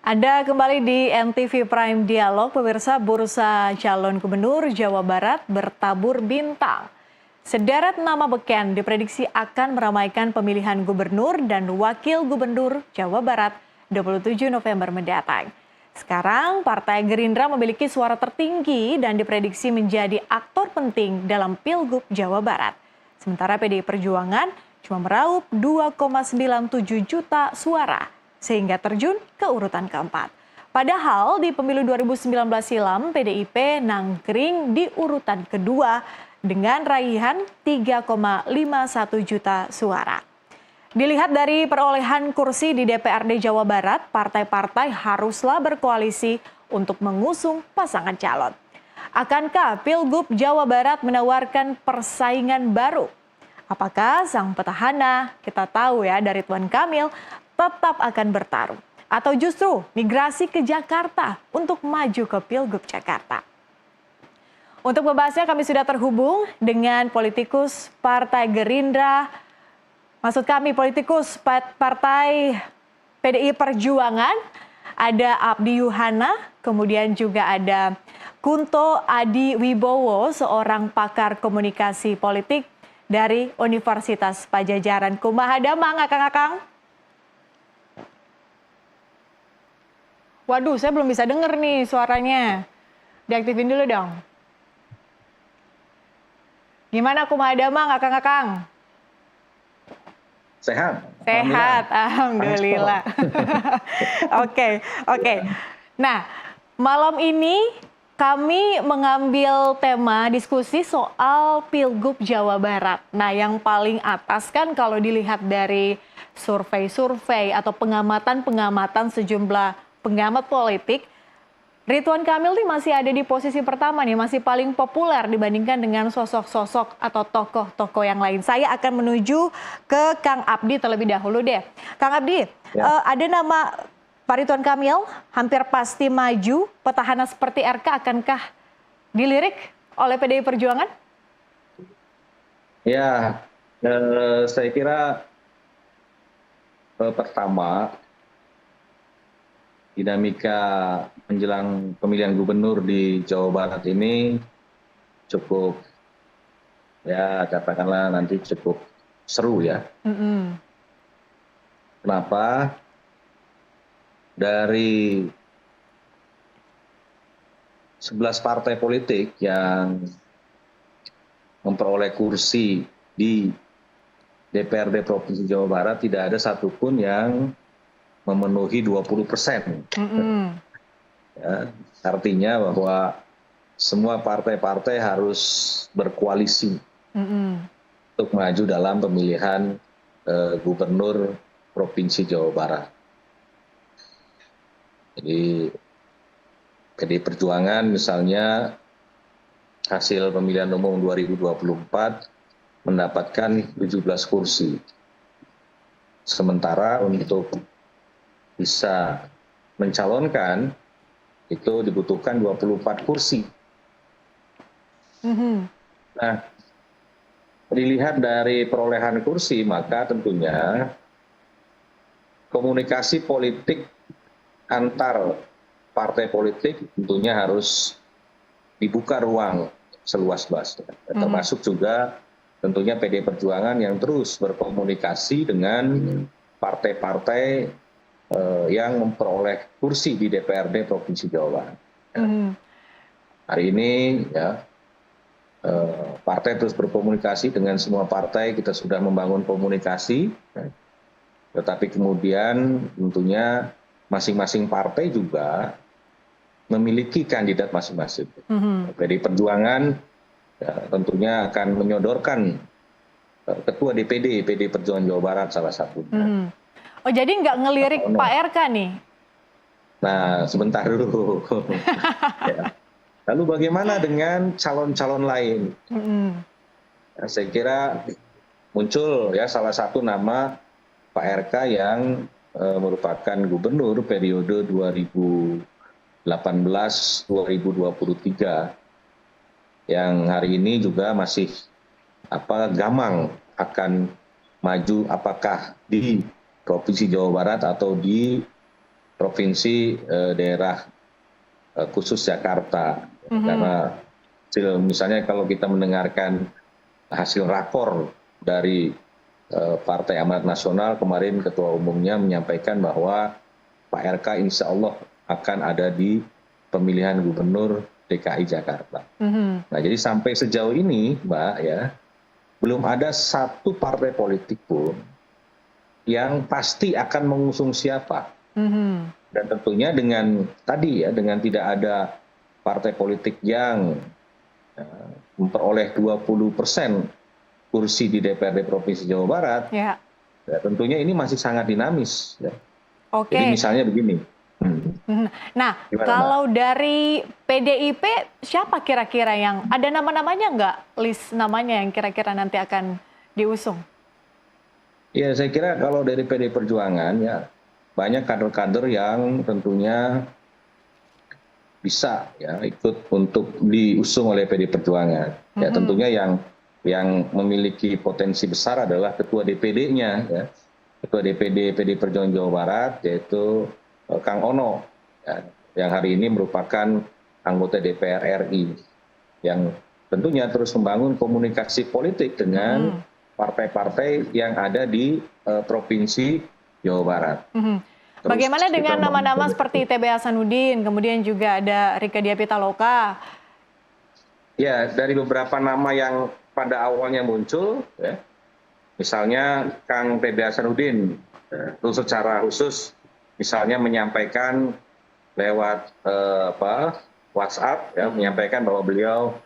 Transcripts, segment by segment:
Anda kembali di NTV Prime Dialog, pemirsa. Bursa calon gubernur Jawa Barat bertabur bintang. Sederet nama beken diprediksi akan meramaikan pemilihan gubernur dan wakil gubernur Jawa Barat 27 November mendatang. Sekarang, Partai Gerindra memiliki suara tertinggi dan diprediksi menjadi aktor penting dalam Pilgub Jawa Barat. Sementara PDI Perjuangan cuma meraup 2,97 juta suara, sehingga terjun ke urutan keempat. Padahal di pemilu 2019 silam, PDIP nangkring di urutan kedua dengan raihan 3,51 juta suara. Dilihat dari perolehan kursi di DPRD Jawa Barat, partai-partai haruslah berkoalisi untuk mengusung pasangan calon. Akankah Pilgub Jawa Barat menawarkan persaingan baru? Apakah sang petahana, kita tahu ya dari Ridwan Kamil, tetap akan bertarung? Atau justru migrasi ke Jakarta untuk maju ke Pilgub Jakarta? Untuk membahasnya kami sudah terhubung dengan politikus Partai Gerindra, maksud kami politikus Partai PDI Perjuangan, ada Abdi Yuhana, kemudian juga ada Kunto Adi Wibowo, seorang pakar komunikasi politik dari Universitas Padjadjaran. Kumaha damang, akang-akang? Waduh, saya belum bisa denger nih suaranya. Diaktifin dulu dong. Gimana kumaha damang, akang-akang? Sehat. Sehat, alhamdulillah. Oke. Nah, malam ini kami mengambil tema diskusi soal Pilgub Jawa Barat. Nah, yang paling atas kan kalau dilihat dari survei-survei atau pengamatan-pengamatan sejumlah pengamat politik, Ridwan Kamil nih masih ada di posisi pertama nih, masih paling populer dibandingkan dengan sosok-sosok atau tokoh-tokoh yang lain. Saya akan menuju ke Kang Abdi terlebih dahulu deh. Kang Abdi, ada nama Pak Ridwan Kamil hampir pasti maju, petahana seperti RK akankah dilirik oleh PDI Perjuangan? Ya, saya kira pertama dinamika menjelang pemilihan gubernur di Jawa Barat ini cukup, ya katakanlah nanti cukup seru ya. Kenapa? Dari 11 partai politik yang memperoleh kursi di DPRD Provinsi Jawa Barat, tidak ada satupun yang memenuhi 20%. Ya, artinya bahwa semua partai-partai harus berkoalisi untuk maju dalam pemilihan gubernur Provinsi Jawa Barat. Jadi PDI Perjuangan misalnya hasil pemilihan umum 2024 mendapatkan 17 kursi. Sementara untuk bisa mencalonkan itu dibutuhkan 24 kursi. Nah, dilihat dari perolehan kursi, maka tentunya komunikasi politik antar partai politik tentunya harus dibuka ruang seluas-luasnya. Termasuk juga tentunya PDI Perjuangan yang terus berkomunikasi dengan partai-partai yang memperoleh kursi di DPRD Provinsi Jawa Barat. Hari ini ya partai terus berkomunikasi dengan semua partai, kita sudah membangun komunikasi, tetapi kemudian tentunya masing-masing partai juga memiliki kandidat masing-masing. PDI Perjuangan ya, tentunya akan menyodorkan ketua DPD PDI Perjuangan Jawa Barat salah satunya. Oh, jadi nggak ngelirik Pak RK nih? Nah, sebentar dulu. Ya. Lalu bagaimana dengan calon-calon lain? Ya, saya kira muncul ya salah satu nama Pak RK yang merupakan gubernur periode 2018-2023 yang hari ini juga masih gamang akan maju apakah di Provinsi Jawa Barat atau di provinsi daerah khusus Jakarta. Karena misalnya kalau kita mendengarkan hasil rakor dari Partai Amanat Nasional, kemarin Ketua Umumnya menyampaikan bahwa Pak RK insya Allah akan ada di pemilihan gubernur DKI Jakarta. Nah, jadi sampai sejauh ini, Mbak, ya, belum ada satu partai politik pun yang pasti akan mengusung siapa. Dan tentunya dengan tadi ya, dengan tidak ada partai politik yang memperoleh 20% kursi di DPRD Provinsi Jawa Barat, ya, tentunya ini masih sangat dinamis. Ya. Jadi misalnya begini. Nah, kalau dari PDIP, siapa kira-kira yang ada nama-namanya nggak, list namanya yang kira-kira nanti akan diusung? Ya, saya kira kalau dari PDI Perjuangan ya banyak kader-kader yang tentunya bisa ya ikut untuk diusung oleh PDI Perjuangan. Ya, tentunya yang memiliki potensi besar adalah ketua DPD-nya, ya. Ketua DPD PDI Perjuangan Jawa Barat, yaitu Kang Ono, ya, yang hari ini merupakan anggota DPR RI, yang tentunya terus membangun komunikasi politik dengan partai-partai yang ada di Provinsi Jawa Barat. Bagaimana dengan nama-nama seperti TB Hasanuddin, kemudian juga ada Rieke Diah Pitaloka? Ya, dari beberapa nama yang pada awalnya muncul, ya, misalnya Kang TB Hasanuddin, itu secara khusus misalnya menyampaikan lewat WhatsApp, ya, menyampaikan bahwa beliau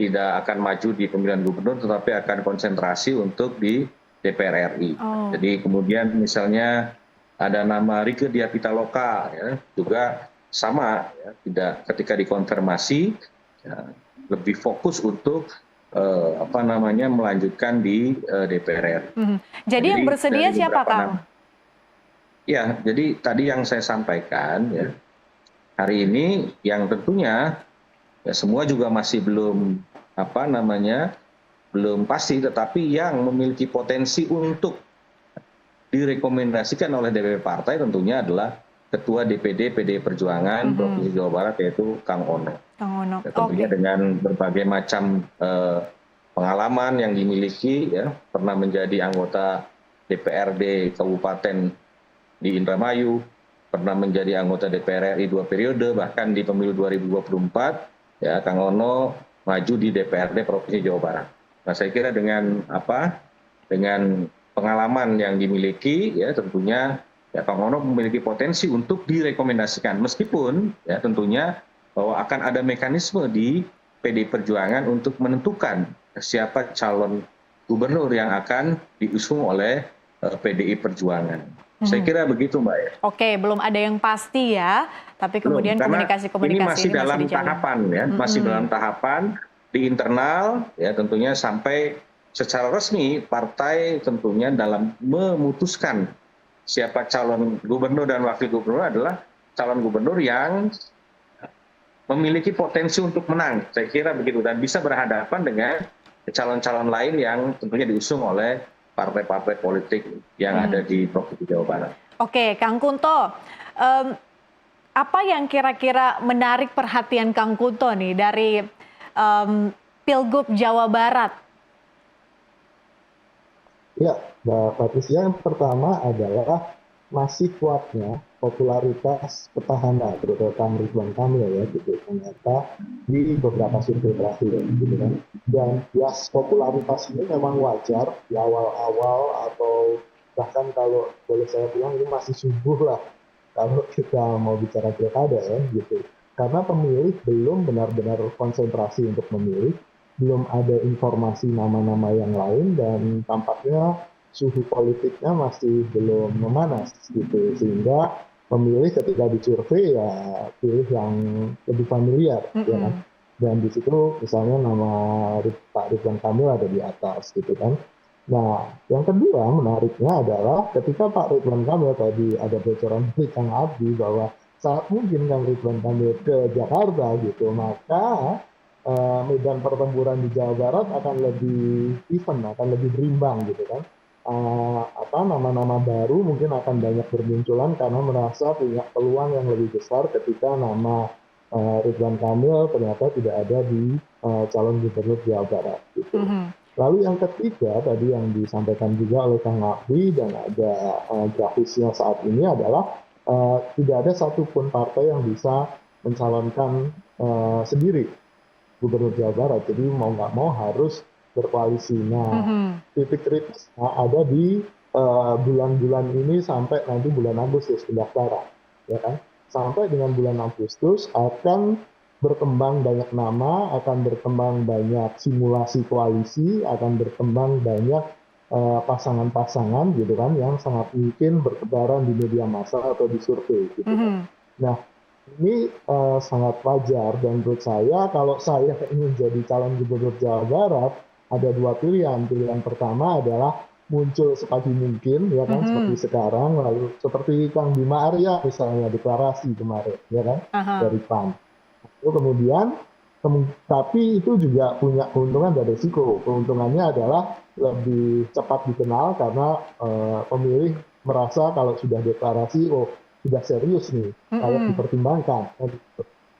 tidak akan maju di pemilihan gubernur, tetapi akan konsentrasi untuk di DPR RI. Jadi kemudian misalnya ada nama Rieke Diah Pitaloka, ya, juga sama, ya, tidak ketika dikonfirmasi ya, lebih fokus untuk melanjutkan di DPR RI. Jadi yang bersedia siapa, Kang? Ya, jadi tadi yang saya sampaikan ya, hari ini yang tentunya ya semua juga masih belum belum pasti, tetapi yang memiliki potensi untuk direkomendasikan oleh DPP partai tentunya adalah Ketua DPD PDI Perjuangan Provinsi Jawa Barat, yaitu Kang Ono. Ya, tentunya dengan berbagai macam pengalaman yang dimiliki, ya, pernah menjadi anggota DPRD Kabupaten di Indramayu, pernah menjadi anggota DPR RI 2 periode, bahkan di pemilu 2024, ya, Kang Ono maju di DPRD Provinsi Jawa Barat. Nah, saya kira dengan pengalaman yang dimiliki, ya, tentunya ya, Kang Ono memiliki potensi untuk direkomendasikan, meskipun ya tentunya bahwa akan ada mekanisme di PDI Perjuangan untuk menentukan siapa calon gubernur yang akan diusung oleh PDI Perjuangan. Saya kira begitu, Mbak. Ya. Oke, belum ada yang pasti ya, tapi kemudian komunikasi-komunikasi ini masih dalam tahapan, ya, masih dalam tahapan di internal, ya, tentunya sampai secara resmi partai tentunya dalam memutuskan siapa calon gubernur dan wakil gubernur adalah calon gubernur yang memiliki potensi untuk menang. Saya kira begitu, dan bisa berhadapan dengan calon-calon lain yang tentunya diusung oleh partai-partai politik yang ada di Provinsi Jawa Barat. Oke, Kang Kunto, apa yang kira-kira menarik perhatian Kang Kunto nih dari Pilgub Jawa Barat? Ya, Mbak Patricia, yang pertama adalah masih kuatnya popularitas petahana, terutama Ridwan Kamil, ya, gitu, ternyata di beberapa survei terakhir, gitu kan. Dan ya, popularitas ini memang wajar di awal-awal, atau bahkan kalau boleh saya bilang ini masih subuh lah kalau kita mau bicara pilkada, ya, gitu. Karena pemilih belum benar-benar konsentrasi untuk memilih, belum ada informasi nama-nama yang lain, dan tampaknya suhu politiknya masih belum memanas, gitu, sehingga pemilih ketika disurvei ya pilih yang lebih familiar, ya kan. Dan di situ misalnya nama Pak Ridwan Kamil ada di atas, gitu kan. Nah, yang kedua menariknya adalah ketika Pak Ridwan Kamil tadi ada bocoran dari Kang Abdi bahwa sangat mungkin Kang Ridwan Kamil ke Jakarta, gitu, maka medan pertempuran di Jawa Barat akan lebih even, akan lebih berimbang, gitu kan. nama-nama baru mungkin akan banyak bermunculan karena merasa punya peluang yang lebih besar ketika nama Ridwan Kamil ternyata tidak ada di calon gubernur Jawa Barat gitu. Lalu yang ketiga tadi yang disampaikan juga oleh Kang Abdi dan ada grafisnya saat ini adalah tidak ada satupun partai yang bisa mencalonkan sendiri gubernur Jawa Barat. Jadi mau nggak mau harus berkoalisi. Nah, titik kritisnya ada di bulan-bulan ini sampai nanti bulan Agustus pendaftaran, ya kan? Sampai dengan bulan Agustus akan berkembang banyak nama, akan berkembang banyak simulasi koalisi, akan berkembang banyak pasangan-pasangan gitu kan yang sangat mungkin bertebaran di media massa atau di survei gitu kan. Nah, ini sangat wajar dan menurut saya kalau saya ingin jadi calon gubernur Jawa Barat ada dua pilihan. Pilihan pertama adalah muncul sepagi mungkin ya kan seperti sekarang, lalu seperti Kang Bima Arya misalnya deklarasi kemarin ya kan dari PAN. Itu kemudian tapi itu juga punya keuntungan dan risiko. Keuntungannya adalah lebih cepat dikenal karena pemilih merasa kalau sudah deklarasi, oh sudah serius nih, kayak dipertimbangkan.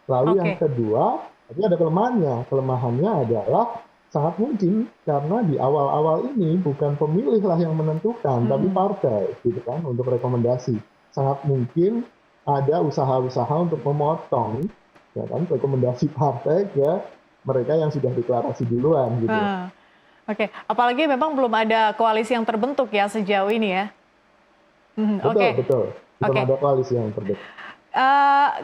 Lalu yang kedua, tapi ada kelemahannya. Kelemahannya adalah sangat mungkin karena di awal-awal ini bukan pemilih lah yang menentukan, tapi partai, gitu kan, untuk rekomendasi. Sangat mungkin ada usaha-usaha untuk memotong ya kan rekomendasi partai ke mereka yang sudah deklarasi duluan gitu. Oke, apalagi memang belum ada koalisi yang terbentuk ya sejauh ini ya. Betul. Belum ada koalisi yang terbentuk.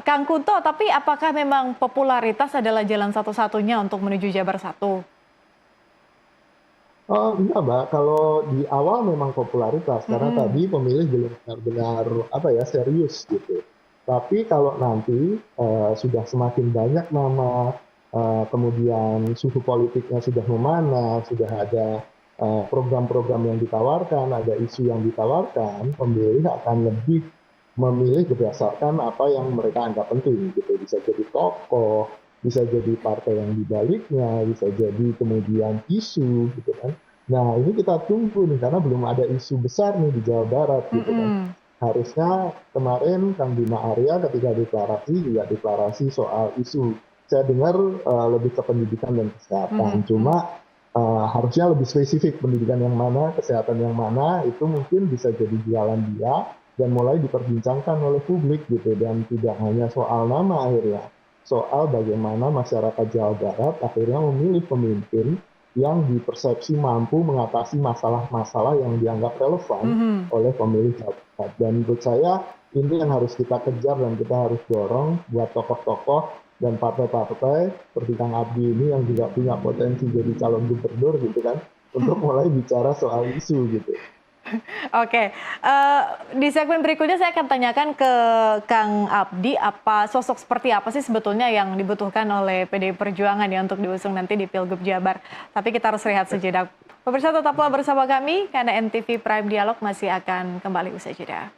Kang Kunto, tapi apakah memang popularitas adalah jalan satu-satunya untuk menuju Jabar 1? Enggak, Mbak. Kalau di awal memang popularitas karena tadi pemilih belum benar-benar serius gitu. Tapi kalau nanti sudah semakin banyak nama, kemudian suhu politiknya sudah memanas, sudah ada program-program yang ditawarkan, ada isu yang ditawarkan, pemilih akan lebih memilih berdasarkan apa yang mereka anggap penting gitu. Bisa jadi tokoh, bisa jadi partai yang dibaliknya, bisa jadi kemudian isu gitu kan. Nah ini kita tunggu nih karena belum ada isu besar nih di Jawa Barat gitu kan. Harusnya kemarin Kang Bima Arya ketika deklarasi juga deklarasi soal isu. Saya dengar lebih ke pendidikan dan kesehatan. Cuma harusnya lebih spesifik pendidikan yang mana, kesehatan yang mana itu mungkin bisa jadi jualan dia dan mulai diperbincangkan oleh publik gitu dan tidak hanya soal nama akhirnya, soal bagaimana masyarakat Jawa Barat akhirnya memilih pemimpin yang dipersepsi mampu mengatasi masalah-masalah yang dianggap relevan oleh pemilih Jawa Barat. Dan menurut saya ini yang harus kita kejar dan kita harus dorong buat tokoh-tokoh dan partai-partai seperti Kang Abdi ini yang juga punya potensi jadi calon gubernur gitu kan, untuk mulai bicara soal isu gitu. Oke, di segmen berikutnya saya akan tanyakan ke Kang Abdi, sosok seperti apa sih sebetulnya yang dibutuhkan oleh PDI Perjuangan ya untuk diusung nanti di Pilgub Jabar. Tapi kita harus rehat sejenak. Pemirsa tetaplah bersama kami karena NTV Prime Dialog masih akan kembali usai jeda.